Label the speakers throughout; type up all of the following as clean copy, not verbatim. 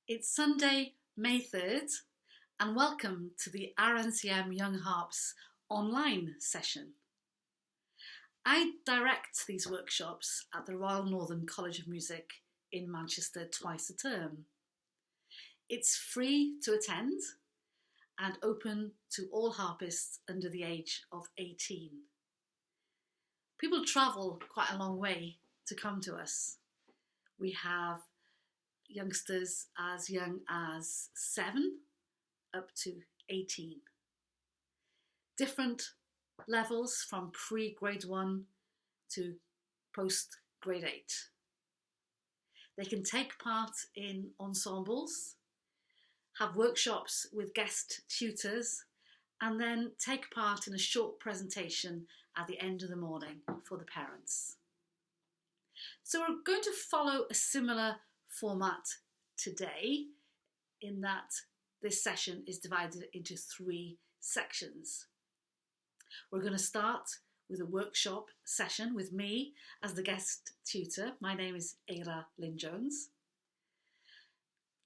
Speaker 1: It's Sunday, May 3rd, and welcome to the RNCM Young Harps online session. I direct these workshops at the Royal Northern College of Music in Manchester twice a term. It's free to attend and open to all harpists under the age of 18. People travel quite a long way to come to us. We have youngsters as young as 7 up to 18. Different levels from pre-grade 1 to post-grade 8. They can take part in ensembles, have workshops with guest tutors, and then take part in a short presentation at the end of the morning for the parents. So we're going to follow a similar format today, in that this session is divided into 3 sections. We're going to start with a workshop session with me as the guest tutor. My name is Eira Lynn Jones.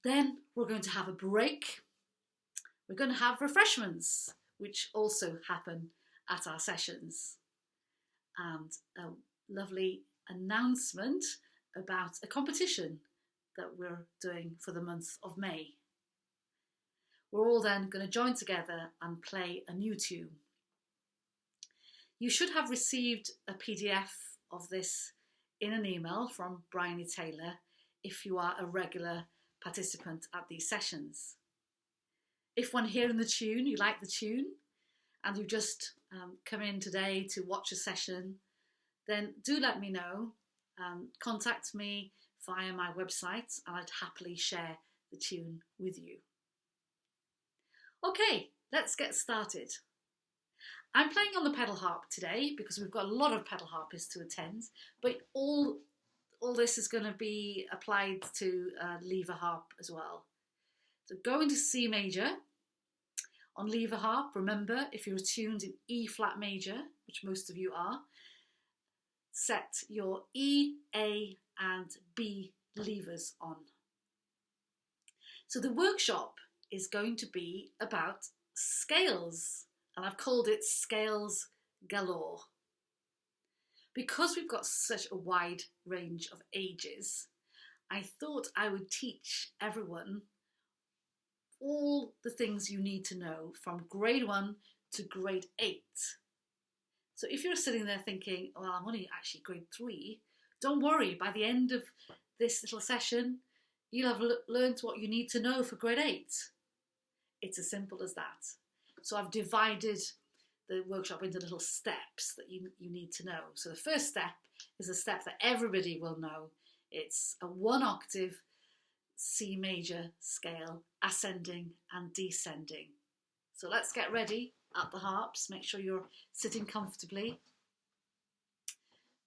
Speaker 1: Then we're going to have a break. We're going to have refreshments, which also happen at our sessions, and a lovely announcement about a competition that we're doing for the month of May. We're all then going to join together and play a new tune. You should have received a PDF of this in an email from Bryony Taylor if you are a regular participant at these sessions. If when hearing the tune, you like the tune and you've just come in today to watch a session, then do let me know. Contact me via my website and I'd happily share the tune with you. Okay, let's get started. I'm playing on the pedal harp today because we've got a lot of pedal harpists to attend, but all this is going to be applied to lever harp as well. So go into C major. On lever harp, remember, if you're tuned in E flat major, which most of you are, set your E, A and B levers on. So the workshop is going to be about scales, and I've called it Scales Galore. Because we've got such a wide range of ages, I thought I would teach everyone all the things you need to know from grade 1 to grade 8. So if you're sitting there thinking, well, I'm only actually grade 3, don't worry, by the end of this little session, you'll have learned what you need to know for grade 8. It's as simple as that. So I've divided the workshop into little steps that you need to know. So the first step is a step that everybody will know. It's a 1 octave C major scale, ascending and descending. So let's get ready at the harps. Make sure you're sitting comfortably.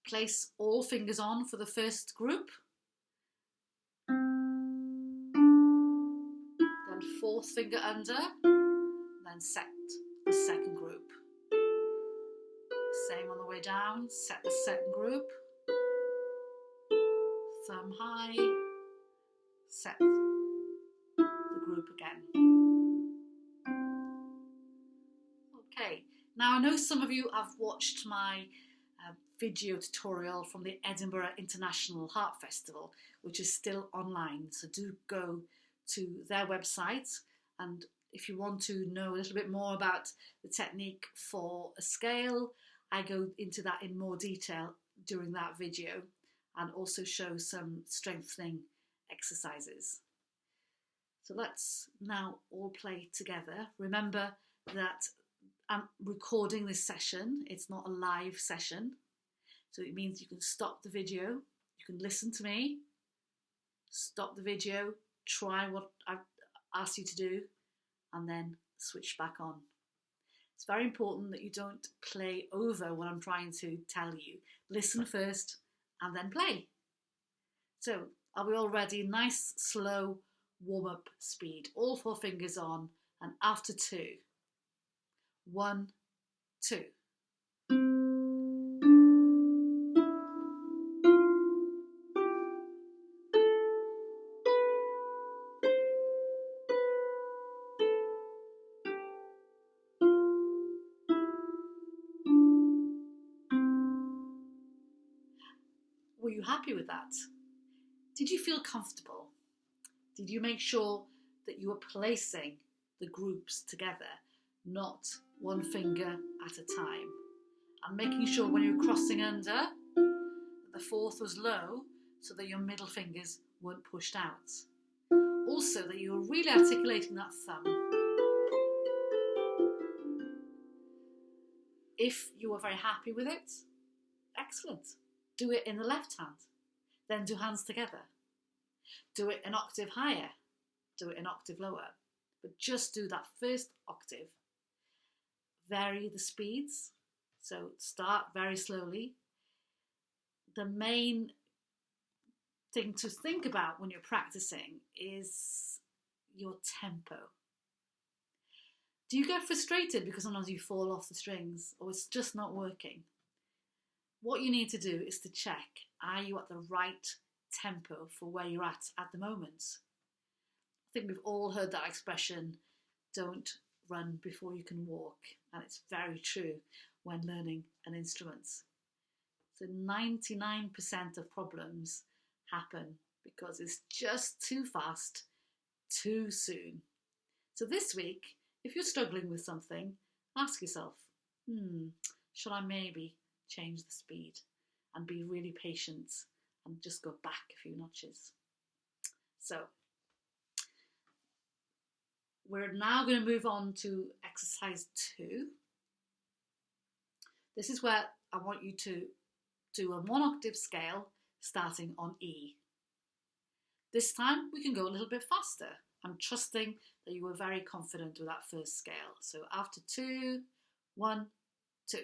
Speaker 1: Place all fingers on for the first group. Then 4th finger under. Then set the second group. Same on the way down. Set the second group. Thumb high. Set the group again. Okay, now I know some of you have watched my video tutorial from the Edinburgh International Harp Festival, which is still online, so do go to their website, and if you want to know a little bit more about the technique for a scale, I go into that in more detail during that video and also show some strengthening exercises. So let's now all play together. Remember that I'm recording this session, it's not a live session. So it means you can stop the video, you can listen to me, stop the video, try what I've asked you to do, and then switch back on. It's very important that you don't play over what I'm trying to tell you. Listen first and then play. So are we all ready? Nice, slow warm-up speed. All 4 fingers on, and after 2. 1, 2. you happy with that? Did you feel comfortable? Did you make sure that you were placing the groups together, not one finger at a time? And making sure when you were crossing under, the fourth was low so that your middle fingers weren't pushed out. Also, that you were really articulating that thumb. If you were very happy with it, excellent. Do it in the left hand. Then do hands together. Do it an octave higher. Do it an octave lower. But just do that first octave. Vary the speeds. So start very slowly. The main thing to think about when you're practicing is your tempo. Do you get frustrated because sometimes you fall off the strings or it's just not working? What you need to do is to check, are you at the right tempo for where you're at the moment? I think we've all heard that expression, don't run before you can walk, and it's very true when learning an instrument. So 99% of problems happen because it's just too fast, too soon. So this week, if you're struggling with something, ask yourself, should I maybe change the speed and be really patient and just go back a few notches? So we're now going to move on to exercise 2. This is where I want you to do a 1 octave scale starting on E. This time we can go a little bit faster. I'm trusting that you were very confident with that first scale. So after 2, 1, 2.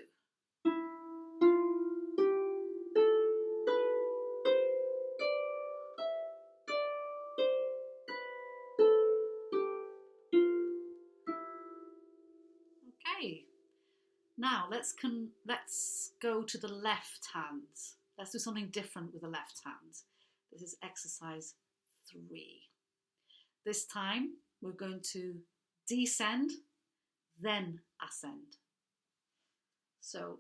Speaker 1: Okay. Now let's go to the left hand. Let's do something different with the left hand. This is exercise 3. This time we're going to descend, then ascend. So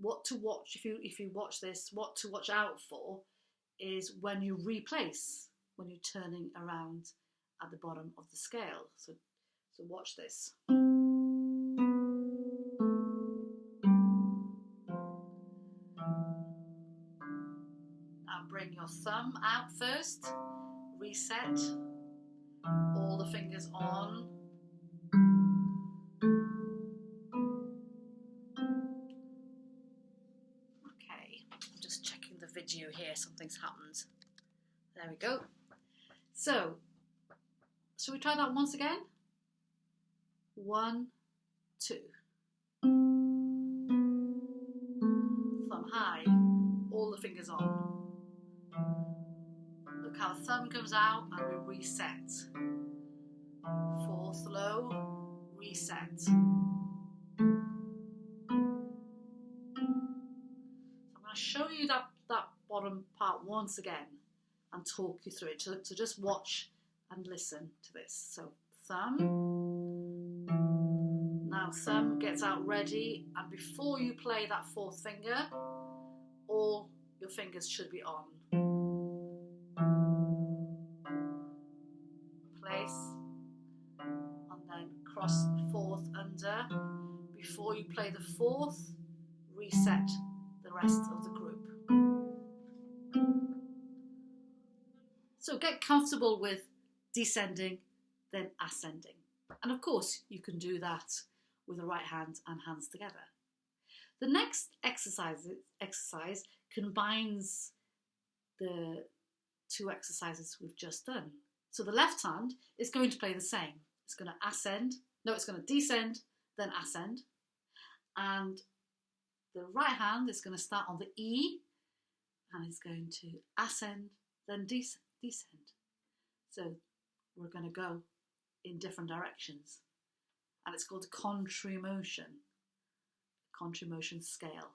Speaker 1: what to watch, if you watch this, what to watch out for is when you replace, when you're turning around at the bottom of the scale. So watch this. Now bring your thumb out first, reset, all the fingers on. Okay, I'm just checking the video here, something's happened. There we go. So, shall we try that once again? 1, 2. Thumb high, all the fingers on. Look how the thumb comes out and we reset. 4th low, reset. I'm going to show you that bottom part once again and talk you through it. So just watch and listen to this. So thumb. Now thumb gets out ready, and before you play that 4th finger, all your fingers should be on. Place, and then cross the 4th under. Before you play the 4th, reset the rest of the group. So get comfortable with descending, then ascending. And of course, you can do that with the right hand and hands together. The next exercise combines the 2 exercises we've just done. So the left hand is going to play the same. It's going to descend, then ascend. And the right hand is going to start on the E and it's going to ascend, then descend. So we're going to go in different directions. And it's called a Contra motion scale.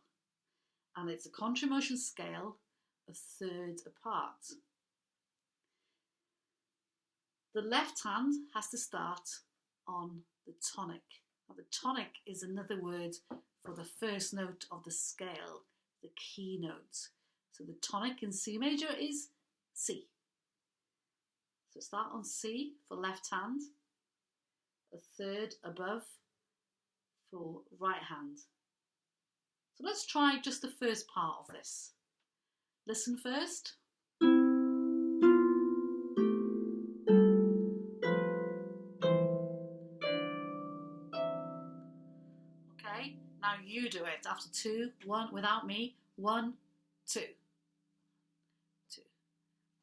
Speaker 1: And it's a Contra motion scale a third apart. The left hand has to start on the tonic. Now, the tonic is another word for the first note of the scale, the key note. So the tonic in C major is C. So start on C for left hand, a third above for right hand. So let's try just the first part of this. Listen first. Okay, now you do it after 2, 1 without me. 1, 2, 2,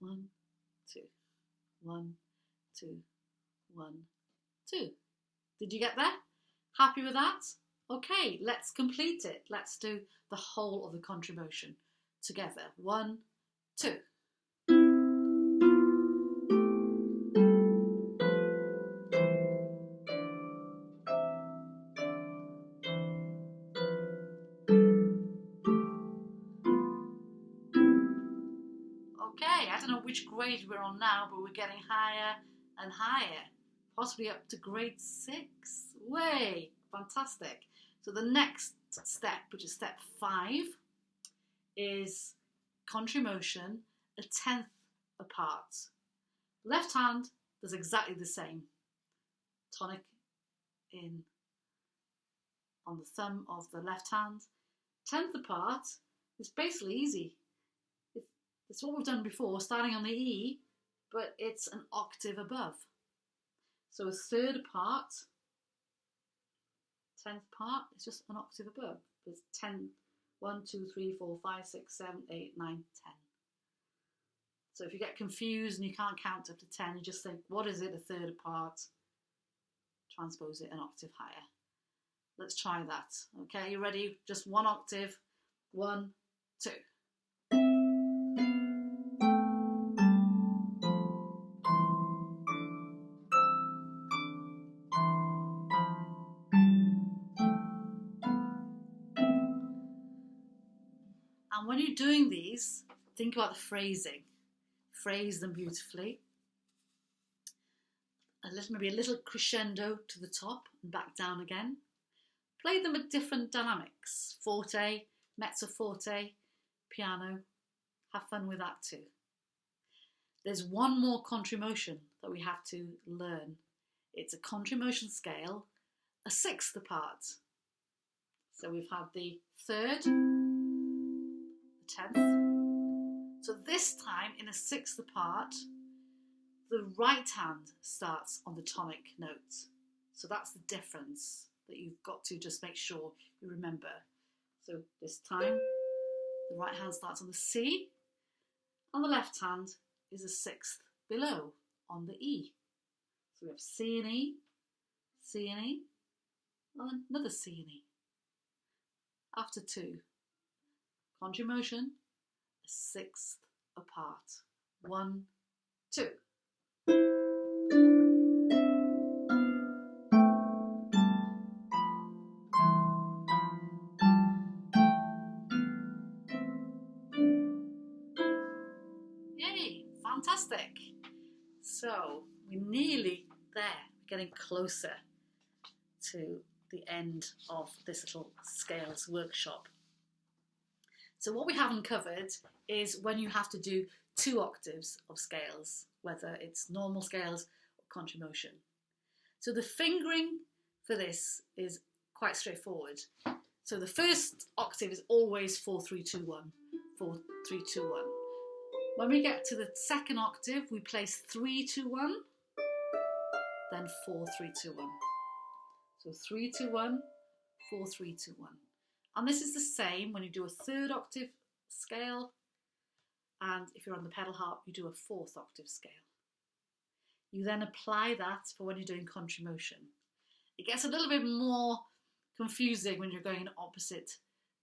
Speaker 1: 1, 2, 1, 2, 1, 2. Did you get there? Happy with that? Okay, let's complete it. Let's do the whole of the contra-motion together. 1, 2. Okay, I don't know which grade we're on now, but we're getting higher and higher, possibly up to grade 6. Way, fantastic. So the next step, which is step 5, is contra-motion a 10th apart. Left hand does exactly the same. Tonic in on the thumb of the left hand. 10th apart is basically easy. It's what we've done before, starting on the E, but it's an octave above. So a third apart, 10th part is just an octave above. It's 10, 1, 2, 3, 4, 5, 6, 7, 8, 9, 10. So if you get confused and you can't count up to 10, you just think, what is it, a third apart? Transpose it an octave higher. Let's try that. Okay, you ready? Just one octave. 1, 2. And when you're doing these, think about the phrasing. Phrase them beautifully. Maybe a little crescendo to the top and back down again. Play them at different dynamics. Forte, mezzo forte, piano. Have fun with that too. There's one more contra-motion that we have to learn. It's a contra-motion scale, a 6th apart. So we've had the 3rd, the 10th. So this time in a 6th apart, the right hand starts on the tonic note. So that's the difference that you've got to just make sure you remember. So this time, the right hand starts on the C, and the left hand is a 6th below on the E. So we have C and E, C and E, and another C and E. After 2, contra-motion, a 6th apart. 1, 2. Yay, fantastic. So we're nearly there, getting closer to the end of this little scales workshop. So what we haven't covered is when you have to do 2 octaves of scales, whether it's normal scales or contra-motion. So the fingering for this is quite straightforward. So the first octave is always 4, 3, 2, 1, 4, 3, 2, 1. When we get to the second octave, we place 3, 2, 1, then 4, 3, 2, 1. So 3, 2, 1, 4, 3, 2, 1. And this is the same when you do a 3rd octave scale, and if you're on the pedal harp, you do a 4th octave scale. You then apply that for when you're doing contra-motion. It gets a little bit more confusing when you're going in opposite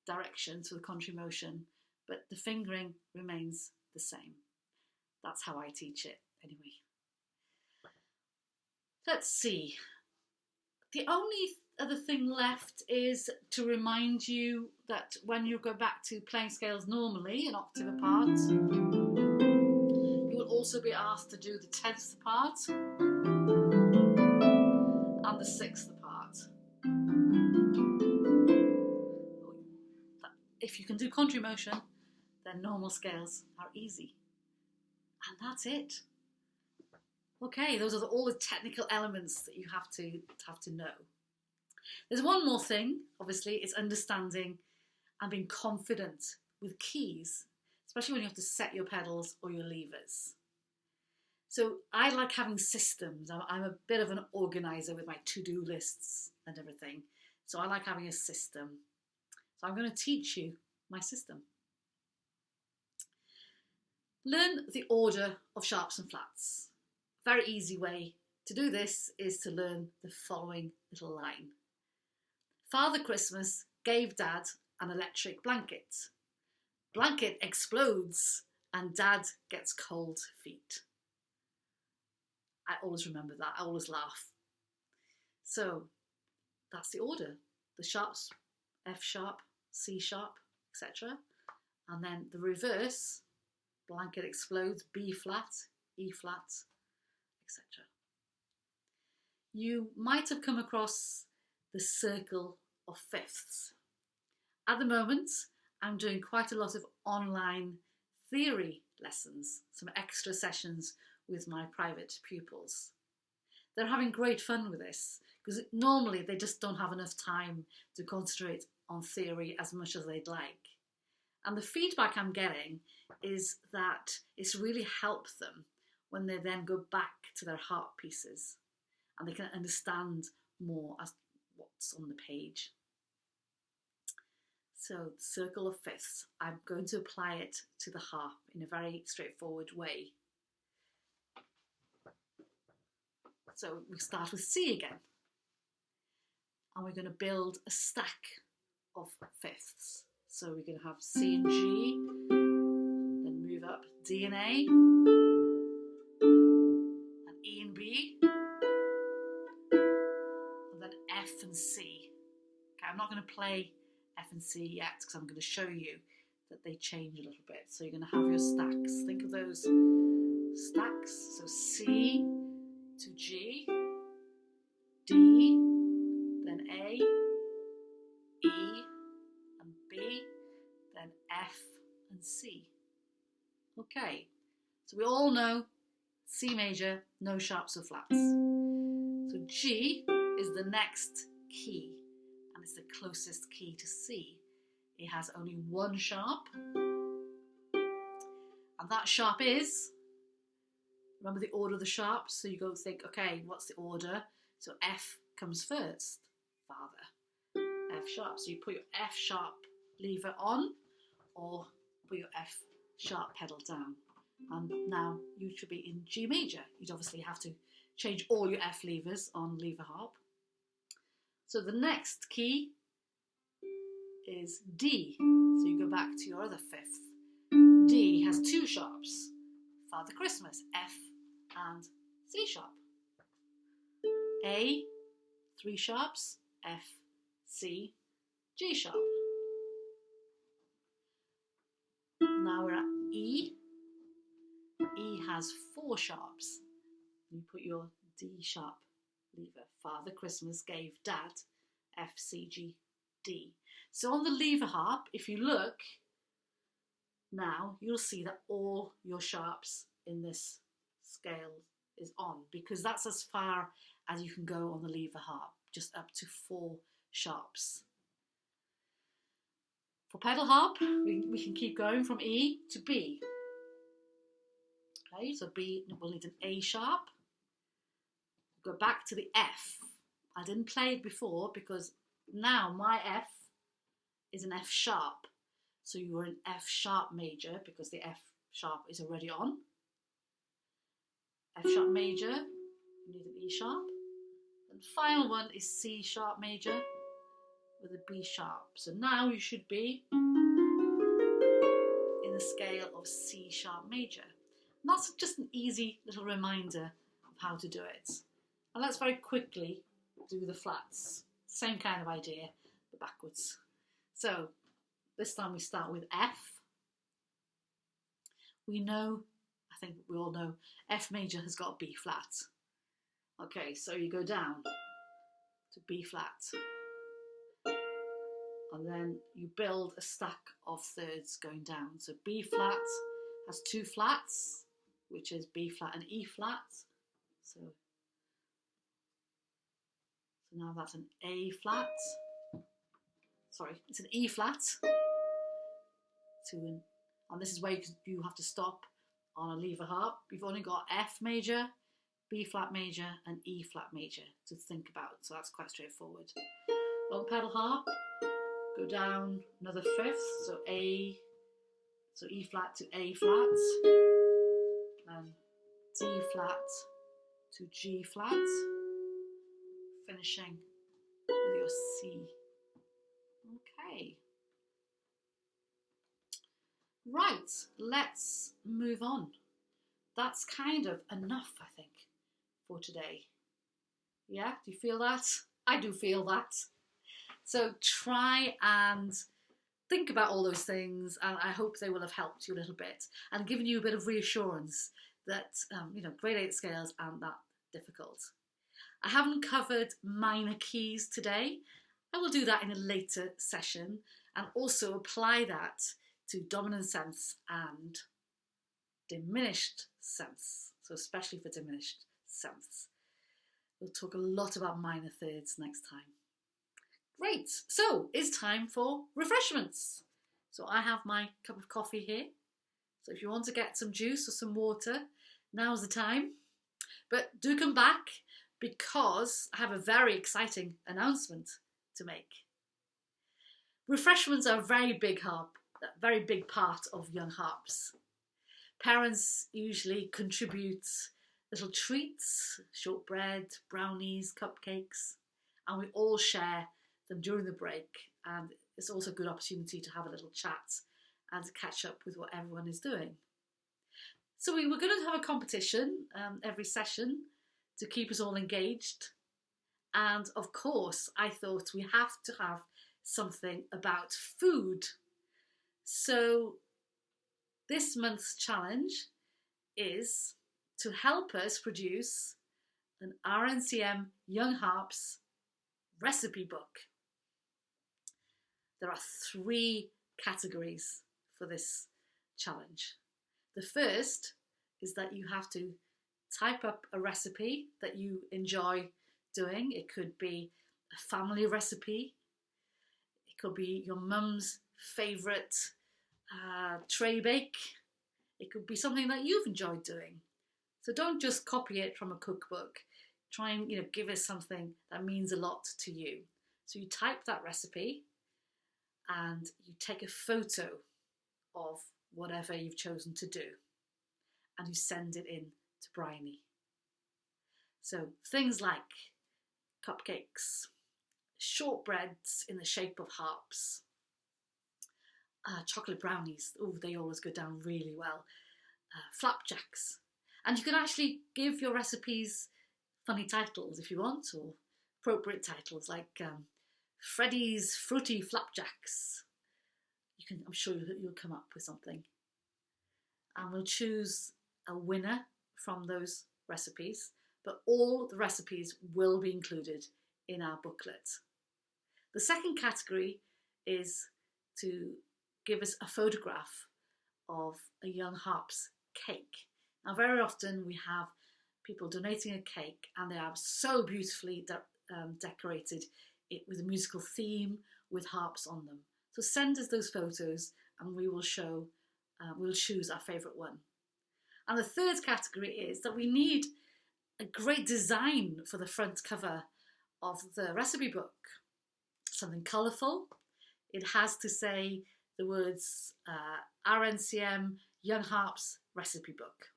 Speaker 1: directions for the contra-motion, but the fingering remains the same. That's how I teach it anyway. Let's see. The only other thing left is to remind you that when you go back to playing scales normally, an octave apart, you will also be asked to do the 10th apart and the 6th apart. If you can do contra-motion, then normal scales are easy. And that's it. Okay, those are all the technical elements that you have to know. There's one more thing, obviously, it's understanding and being confident with keys, especially when you have to set your pedals or your levers. So I like having systems. I'm a bit of an organizer with my to-do lists and everything. So I like having a system. So I'm going to teach you my system. Learn the order of sharps and flats. A very easy way to do this is to learn the following little line. Father Christmas gave Dad an electric blanket. Blanket explodes and Dad gets cold feet. I always remember that. I always laugh. So that's the order. The sharps, F sharp, C sharp, etc. And then the reverse, blanket explodes, B flat, E flat, etc. You might have come across the circle of fifths. At the moment, I'm doing quite a lot of online theory lessons, some extra sessions with my private pupils. They're having great fun with this because normally they just don't have enough time to concentrate on theory as much as they'd like. And the feedback I'm getting is that it's really helped them when they then go back to their harp pieces and they can understand more as what's on the page. So the circle of fifths, I'm going to apply it to the harp in a very straightforward way. So we start with C again. And we're going to build a stack of fifths. So we're going to have C and G, then move up D and A, and E and B, and then F and C. Okay, I'm not going to play F and C yet because I'm going to show you that they change a little bit. So you're going to have your stacks. Think of those stacks. So C to G, D, then A, E and B, then F and C. Okay, so we all know C major, no sharps or flats. So G is the next key and it's the closest key to C. It has only one sharp and that sharp is, remember the order of the sharps, so you go think, okay, what's the order? So F comes first, Father, F sharp. So you put your F sharp lever on or put your F sharp pedal down. And now you should be in G major. You'd obviously have to change all your F levers on lever harp. So the next key is D. So you go back to your other fifth. D has two sharps, Father Christmas, F and C sharp. A, three sharps, F, C, G sharp. Now we're at E. E has four sharps. You put your D sharp lever. Father Christmas gave Dad, F, C, G, D. So on the lever harp, if you look now, you'll see that all your sharps in this scale is on because that's as far as you can go on the lever harp, just up to four sharps. For pedal harp, we can keep going from E to B. Okay, so B, we'll need an A sharp. Go back to the F. I didn't play it before because now my F is an F sharp. So you are in F sharp major because the F sharp is already on. F sharp major, you need an E sharp. And the final one is C sharp major with a B sharp. So now you should be in the scale of C sharp major. And that's just an easy little reminder of how to do it. And let's very quickly do the flats. Same kind of idea, but backwards. So this time we start with F. We know, I think we all know, F major has got B flat. Okay, so you go down to B flat. and then you build a stack of thirds going down. So B flat has two flats, which is B flat and E flat. So now that's an A flat. Sorry, it's an E flat. And this is where you have to stop on a lever harp. You've only got F major, B flat major, and E flat major to think about. So that's quite straightforward. Long pedal harp, go down another fifth, so E flat to A flat, and D flat to G flat, finishing with your C. Okay. Right, let's move on. That's kind of enough, I think, for today. Yeah, do you feel that? I do feel that. So try and think about all those things, and I hope they will have helped you a little bit and given you a bit of reassurance that, grade 8 scales aren't that difficult. I haven't covered minor keys today. I will do that in a later session and also apply that to dominant sevenths and diminished sevenths, so especially for diminished sevenths. We'll talk a lot about minor thirds next time. Great, so it's time for refreshments. So I have my cup of coffee here. So if you want to get some juice or some water, now's the time. But do come back because I have a very exciting announcement to make. Refreshments are a very big part of young harps. Parents usually contribute little treats, shortbread, brownies, cupcakes, and we all share them during the break, and it's also a good opportunity to have a little chat and to catch up with what everyone is doing. So we were going to have a competition every session to keep us all engaged, and of course I thought we have to have something about food. So this month's challenge is to help us produce an RNCM Young Harps recipe book. There are 3 categories for this challenge. The first is that you have to type up a recipe that you enjoy doing. It could be a family recipe. It could be your mum's favourite tray bake. It could be something that you've enjoyed doing. So don't just copy it from a cookbook. Try and give us something that means a lot to you. So you type that recipe and you take a photo of whatever you've chosen to do and you send it in to Bryony. So things like cupcakes, shortbreads in the shape of harps, chocolate brownies, they always go down really well, flapjacks. And you can actually give your recipes funny titles if you want, or appropriate titles like Freddy's Fruity Flapjacks. I'm sure you'll come up with something. And we'll choose a winner from those recipes, but all the recipes will be included in our booklet. The second category is to give us a photograph of a young harp's cake. Now, very often we have people donating a cake and they are so beautifully decorated with a musical theme with harps on them. So send us those photos and we will we'll choose our favourite one. And the third category is that we need a great design for the front cover of the recipe book. Something colourful. It has to say the words RNCM Young Harps Recipe Book.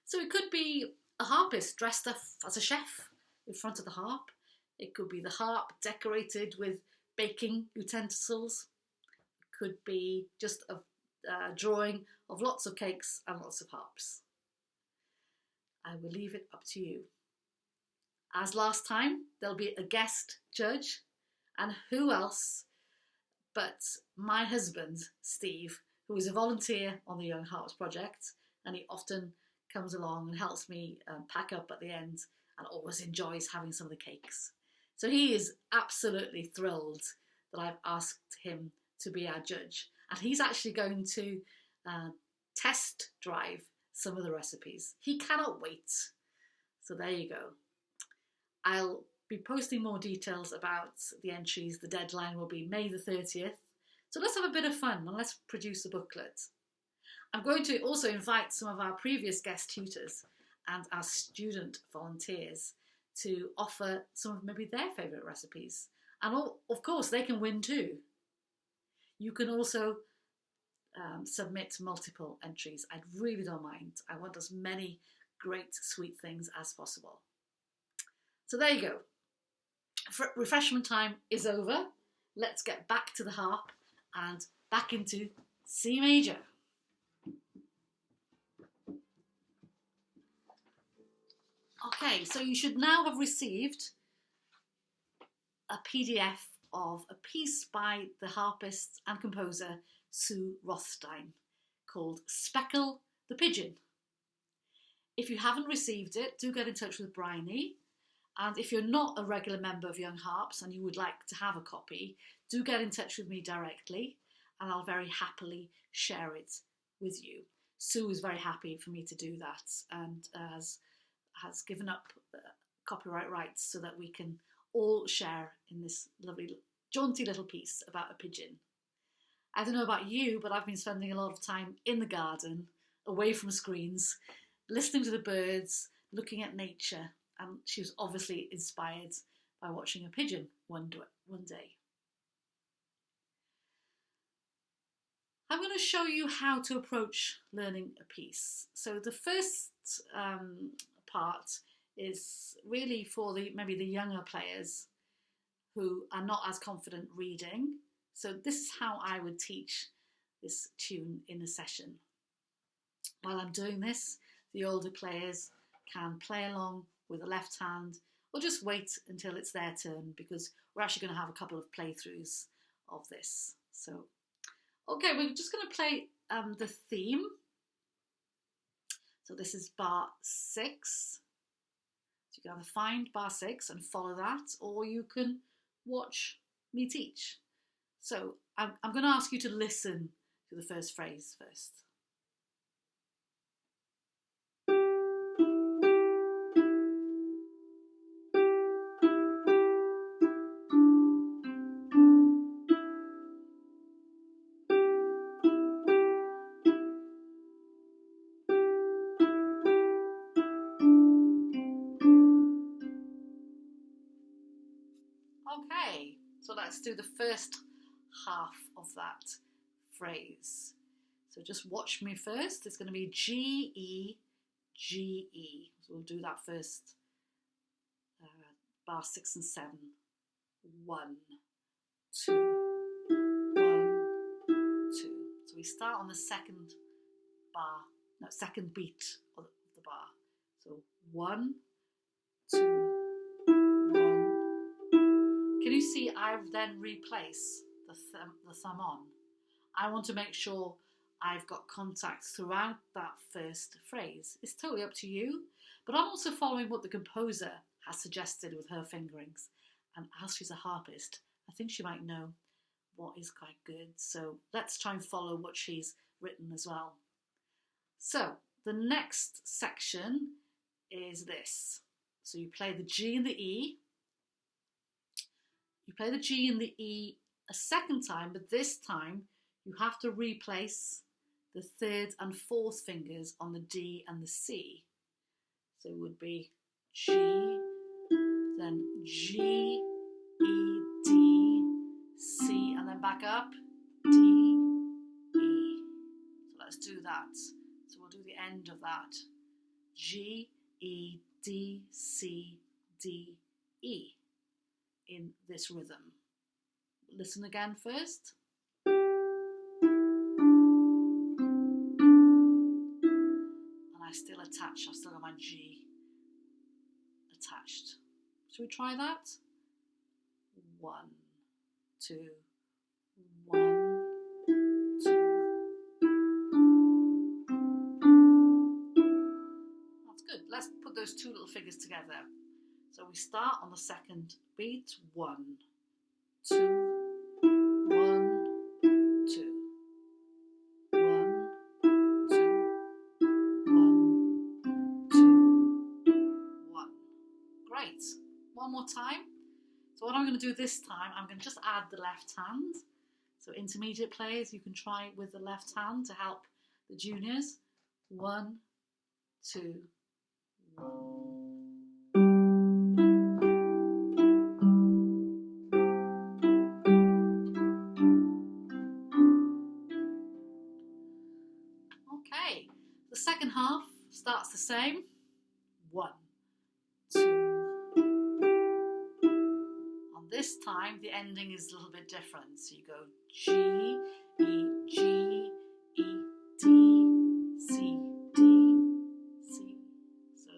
Speaker 1: So it could be a harpist dressed up as a chef in front of the harp. It could be the harp decorated with baking utensils. It could be just a drawing of lots of cakes and lots of harps. I will leave it up to you. As last time, there'll be a guest judge, and who else but my husband, Steve, who is a volunteer on the Young Harps project, and he often comes along and helps me pack up at the end and always enjoys having some of the cakes. So he is absolutely thrilled that I've asked him to be our judge. And he's actually going to test drive some of the recipes. He cannot wait. So there you go. I'll be posting more details about the entries. The deadline will be May the 30th. So let's have a bit of fun and let's produce a booklet. I'm going to also invite some of our previous guest tutors and our student volunteers to offer some of maybe their favourite recipes. And of course, they can win too. You can also submit multiple entries. I really don't mind. I want as many great sweet things as possible. So there you go. Refreshment time is over. Let's get back to the harp and back into C major. Okay, so you should now have received a PDF of a piece by the harpist and composer Sue Rothstein called Speckle the Pigeon. If you haven't received it, do get in touch with Bryony. And if you're not a regular member of Young Harps and you would like to have a copy, do get in touch with me directly and I'll very happily share it with you. Sue is very happy for me to do that and has given up copyright rights so that we can all share in this lovely, jaunty little piece about a pigeon. I don't know about you, but I've been spending a lot of time in the garden, away from screens, listening to the birds, looking at nature, and she was obviously inspired by watching a pigeon one day. I'm going to show you how to approach learning a piece. So the first part is really for maybe the younger players who are not as confident reading. So this is how I would teach this tune in a session. While I'm doing this, the older players can play along with the left hand or just wait until it's their turn because we're actually going to have a couple of playthroughs of this. So, okay, we're just going to play the theme. So this is bar 6. So you can either find bar 6 and follow that, or you can watch me teach. So I'm going to ask you to listen to the first phrase first. Okay, so let's do the first half of that phrase. So just watch me first. It's going to be G, E, G, E. So we'll do that first. Bar 6 and 7. 1, 2, 1, 2. So we start on the second beat of the bar. So 1, 2, 1. Can you see I then replace the thumb on? I want to make sure I've got contact throughout that first phrase. It's totally up to you, but I'm also following what the composer has suggested with her fingerings. And as she's a harpist, I think she might know what is quite good. So let's try and follow what she's written as well. So the next section is this. So you play the G and the E. You play the G and the E a second time, but this time you have to replace the third and fourth fingers on the D and the C. So it would be G, then G, E, D, C, and then back up, D, E. So let's do that. So we'll do the end of that. G, E, D, C, D, E in this rhythm. Listen again first. And I still attach, I've still got my G attached. Should we try that? 1, 2, 1, 2. That's good. Let's put those two little figures together. So we start on the second beat. 1, 2, 1, Great. One more time. So what I'm going to do this time, I'm going to just add the left hand. So intermediate players, you can try with the left hand to help the juniors. 1, 2, 1. Okay, the second half starts the same. 1, 2. On this time, the ending is a little bit different. So you go G, E, G, E, D, C, D, C. So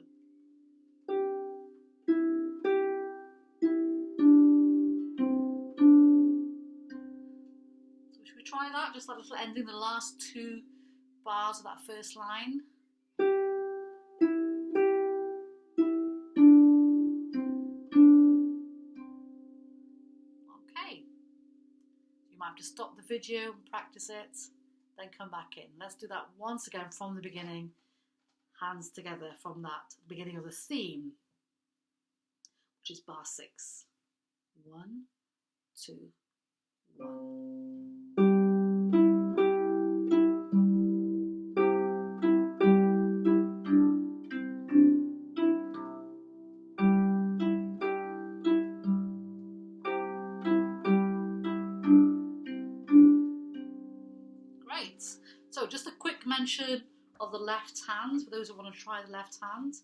Speaker 1: should we try that? Just that little ending, the last 2 bars of that first line. Okay. You might have to stop the video, practice it, then come back in. Let's do that once again from the beginning. Hands together from that beginning of the theme, which is bar 6. 1, 2, 1. Great. So just a quick mention of the left hand for those who want to try the left hand.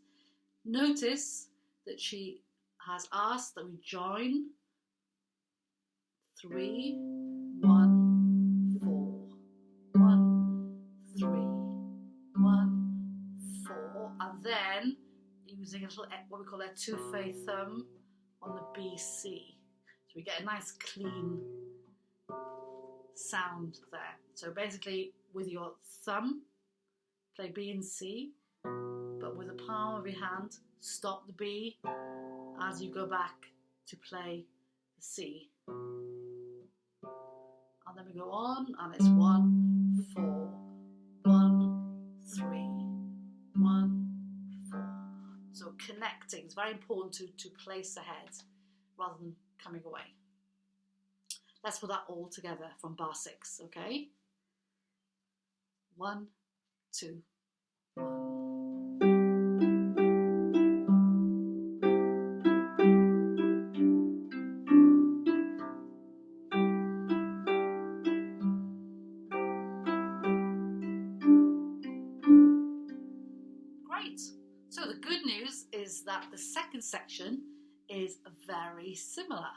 Speaker 1: Notice that she has asked that we join 3, 1, 4, 1, 3, 1, 4, and then using a little what we call a two-fey thumb on the B, C. So we get a nice clean sound there. So basically with your thumb play B and C, but with the palm of your hand stop the B as you go back to play the C. And then we go on, and it's 1, 4, 1, 3, 1, 4. So connecting, it's very important to place ahead rather than coming away. Let's put that all together from bar 6, okay? 1, 2, 1. Great. So the good news is that the second section is very similar.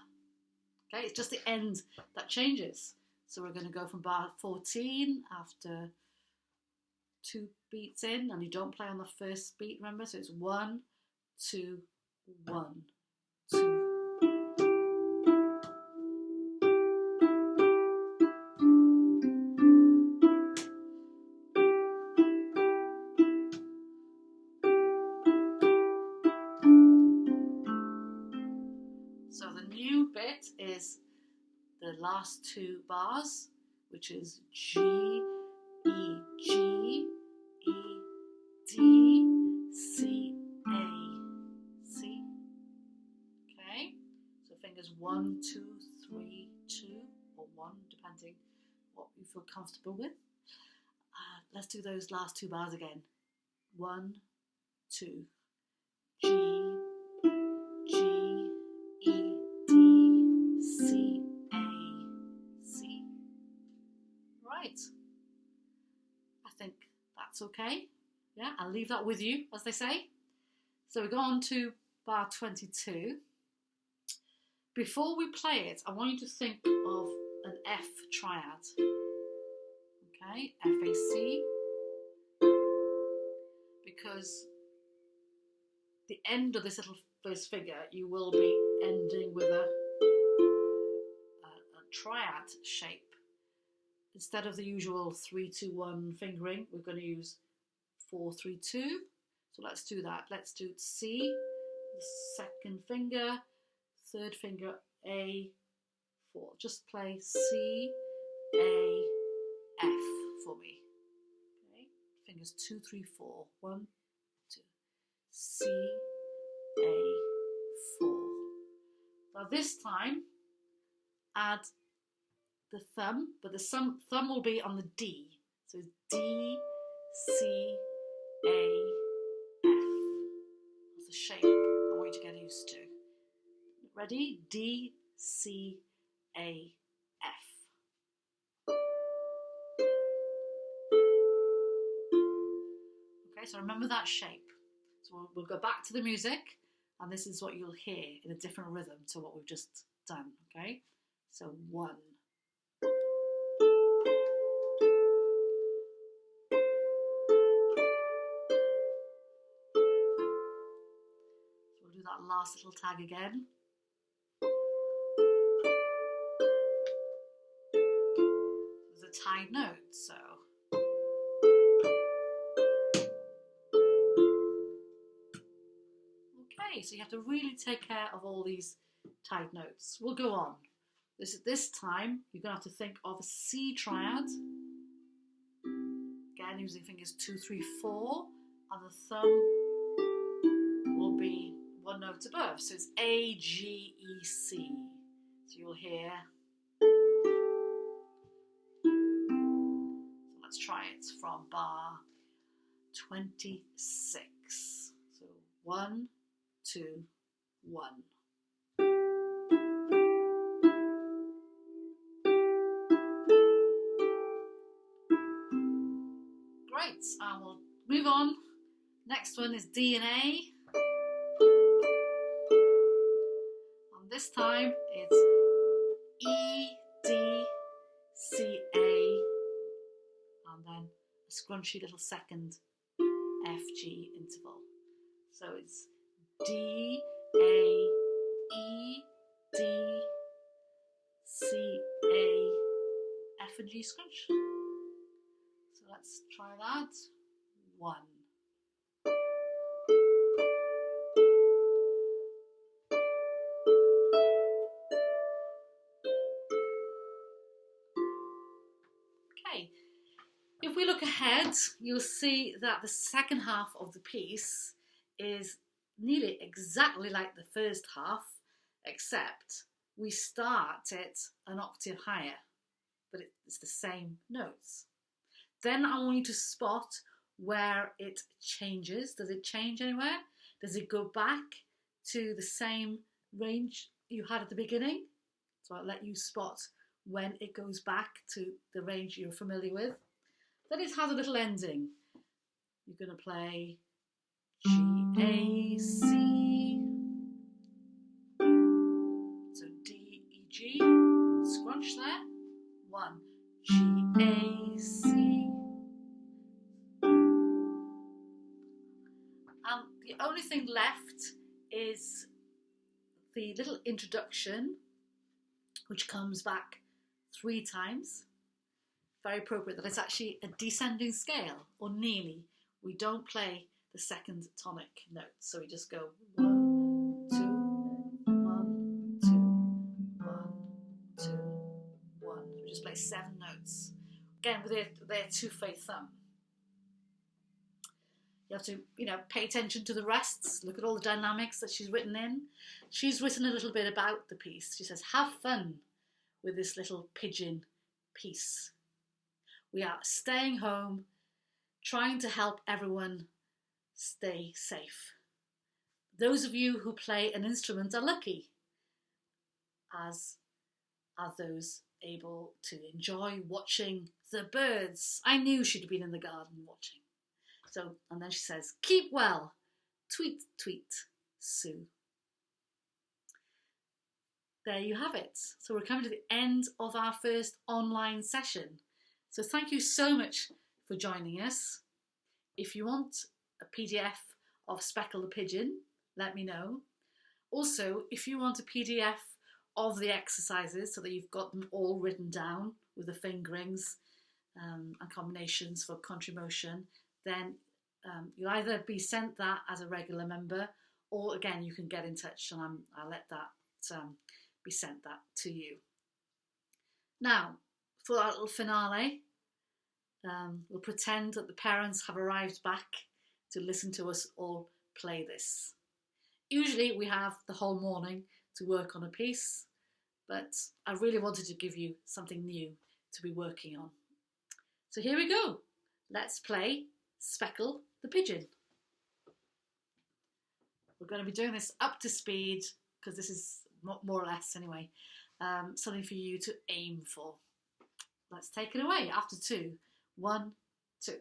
Speaker 1: Okay, it's just the end that changes. So we're going to go from bar 14 after 2 beats in, and you don't play on the first beat, remember? So it's 1, 2, 1, 2. So the new bit is the last 2 bars, which is G, E, G, E, D, C, A, C. Okay, so fingers 1, 2, 3, 2, or 1, depending what you feel comfortable with. Let's do those last 2 bars again. 1, 2, G, G, E, D, C, A, C. Right. I think that's okay. Yeah, I'll leave that with you, as they say. So we go on to bar 22. Before we play it, I want you to think of an F triad. Okay, F, A, C. Because the end of this little first figure, you will be ending with a triad shape. Instead of the usual 3, 2, 1 fingering, we're going to use 4, 3, 2. So let's do that. Let's do C, the second finger, third finger, A, 4. Just play C, A, F for me. Okay, fingers 2, 3, 4. 1, 2. C, A, Now this time, add the thumb, but the thumb will be on the D. So it's D, C, A, F. That's the shape I want you to get used to. Ready? D, C, A, F. Okay, so remember that shape. So we'll go back to the music, and this is what you'll hear in a different rhythm to what we've just done, okay? So 1. So we'll do that last little tag again. There's a tied note, so. Okay, so you have to really take care of all these tied notes. We'll go on. This time, you're going to have to think of a C triad. Again, using fingers 2, 3, 4, and the thumb will be one note above. So it's A, G, E, C. So you'll hear. So let's try it from bar 26. So 1, 2, 1. Great, and we'll move on. Next one is D and A. And this time it's E, D, C, A, and then a scrunchy little second F, G interval. So it's D, A, E, D, C, A, F and G scrunch. So let's try that. 1. Okay, if we look ahead, you'll see that the second half of the piece is nearly exactly like the first half, except we start it an octave higher, but it's the same notes. Then I want you to spot where it changes. Does it change anywhere? Does it go back to the same range you had at the beginning? So I'll let you spot when it goes back to the range you're familiar with. Then it has a little ending. You're going to play G, A, C. So D, E, G. Scrunch there. 1. G, A, C. And the only thing left is the little introduction, which comes back 3 times. Very appropriate that it's actually a descending scale, or nearly. We don't play the second tonic note, so we just go 1, 2, 1, 2, 1, 2, 1. We just play 7 notes. Again, with their 2-faith thumb. You have to, pay attention to the rests. Look at all the dynamics that she's written in. She's written a little bit about the piece. She says, have fun with this little pigeon piece. We are staying home, trying to help everyone stay safe. Those of you who play an instrument are lucky, as are those able to enjoy watching the birds. I knew she'd been in the garden watching. So, and then she says, keep well, tweet, tweet, Sue. There you have it. So we're coming to the end of our first online session. So thank you so much for joining us. If you want a PDF of Speckle the Pigeon, let me know. Also, if you want a PDF of the exercises so that you've got them all written down with the fingerings and combinations for Contra motion, then you'll either be sent that as a regular member, or again, you can get in touch and I'll let that be sent that to you. Now, for our little finale, we'll pretend that the parents have arrived back to listen to us all play this. Usually we have the whole morning to work on a piece, but I really wanted to give you something new to be working on. So here we go. Let's play Speckle the Pigeon. We're going to be doing this up to speed because this is more or less anyway, something for you to aim for. Let's take it away after 2. 1, 2.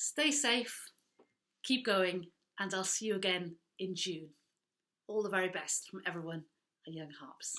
Speaker 1: Stay safe, keep going, and I'll see you again in June. All the very best from everyone at Young Harps.